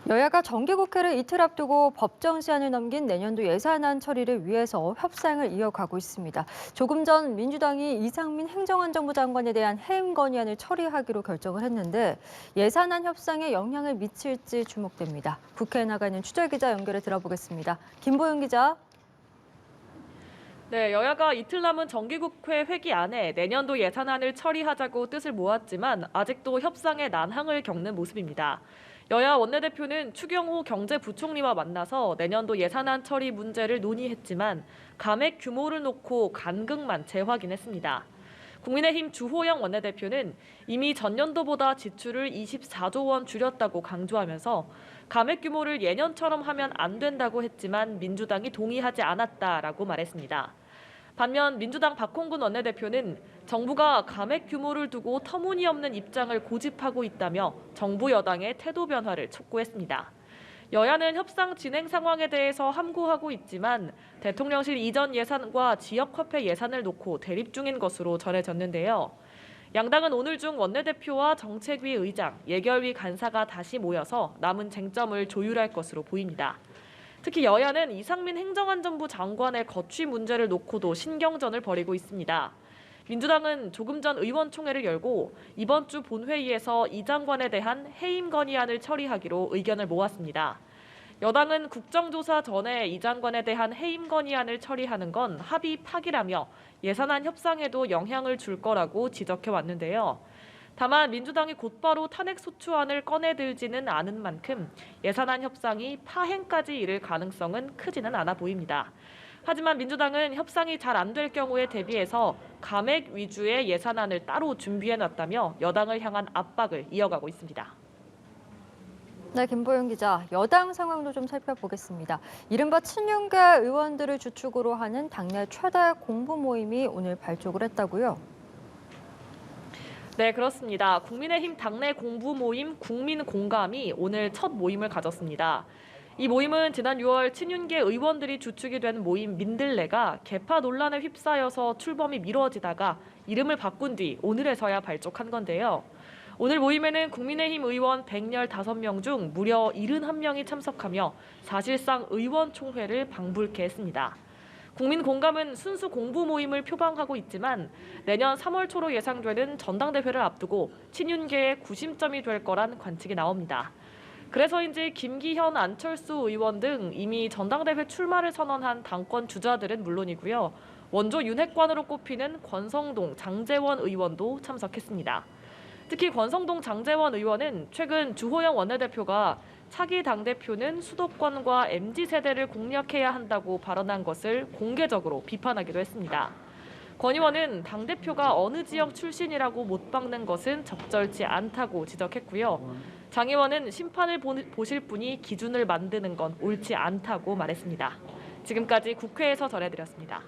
여야가 정기국회를 이틀 앞두고 법정 시한을 넘긴 내년도 예산안 처리를 위해서 협상을 이어가고 있습니다. 조금 전 민주당이 이상민 행정안전부 장관에 대한 해임 건의안을 처리하기로 결정을 했는데 예산안 협상에 영향을 미칠지 주목됩니다. 국회에 나가 있는 취재기자 연결해 들어보겠습니다. 김보영 기자. 네, 여야가 이틀 남은 정기국회 회기 안에 내년도 예산안을 처리하자고 뜻을 모았지만 아직도 협상에 난항을 겪는 모습입니다. 여야 원내대표는 추경호 경제부총리와 만나서 내년도 예산안 처리 문제를 논의했지만 감액 규모를 놓고 간극만 재확인했습니다. 국민의힘 주호영 원내대표는 이미 전년도보다 지출을 24조 원 줄였다고 강조하면서 감액 규모를 예년처럼 하면 안 된다고 했지만 민주당이 동의하지 않았다라고 말했습니다. 반면 민주당 박홍근 원내대표는 정부가 감액 규모를 두고 터무니없는 입장을 고집하고 있다며 정부 여당의 태도 변화를 촉구했습니다. 여야는 협상 진행 상황에 대해서 함구하고 있지만 대통령실 이전 예산과 지역화폐 예산을 놓고 대립 중인 것으로 전해졌는데요. 양당은 오늘 중 원내대표와 정책위 의장, 예결위 간사가 다시 모여서 남은 쟁점을 조율할 것으로 보입니다. 특히 여야는 이상민 행정안전부 장관의 거취 문제를 놓고도 신경전을 벌이고 있습니다. 민주당은 조금 전 의원총회를 열고 이번 주 본회의에서 이 장관에 대한 해임 건의안을 처리하기로 의견을 모았습니다. 여당은 국정조사 전에 이 장관에 대한 해임 건의안을 처리하는 건 합의 파기라며 예산안 협상에도 영향을 줄 거라고 지적해 왔는데요. 다만 민주당이 곧바로 탄핵소추안을 꺼내들지는 않은 만큼 예산안 협상이 파행까지 이를 가능성은 크지는 않아 보입니다. 하지만 민주당은 협상이 잘 안 될 경우에 대비해서 감액 위주의 예산안을 따로 준비해놨다며 여당을 향한 압박을 이어가고 있습니다. 네, 김보영 기자. 여당 상황도 좀 살펴보겠습니다. 이른바 친윤계 의원들을 주축으로 하는 당내 최대 공부 모임이 오늘 발족을 했다고요? 네, 그렇습니다. 국민의힘 당내 공부 모임 국민공감이 오늘 첫 모임을 가졌습니다. 이 모임은 지난 6월 친윤계 의원들이 주축이 된 모임 민들레가 개파 논란에 휩싸여서 출범이 미뤄지다가 이름을 바꾼 뒤 오늘에서야 발족한 건데요. 오늘 모임에는 국민의힘 의원 115명 중 무려 71명이 참석하며 사실상 의원총회를 방불케 했습니다. 국민공감은 순수 공부 모임을 표방하고 있지만 내년 3월 초로 예상되는 전당대회를 앞두고 친윤계의 구심점이 될 거란 관측이 나옵니다. 그래서인지 김기현, 안철수 의원 등 이미 전당대회 출마를 선언한 당권 주자들은 물론이고요. 원조 윤핵관으로 꼽히는 권성동, 장제원 의원도 참석했습니다. 특히 권성동, 장제원 의원은 최근 주호영 원내대표가 차기 당대표는 수도권과 MZ세대를 공략해야 한다고 발언한 것을 공개적으로 비판하기도 했습니다. 권 의원은 당대표가 어느 지역 출신이라고 못 박는 것은 적절치 않다고 지적했고요. 장 의원은 심판을 보실 분이 기준을 만드는 건 옳지 않다고 말했습니다. 지금까지 국회에서 전해드렸습니다.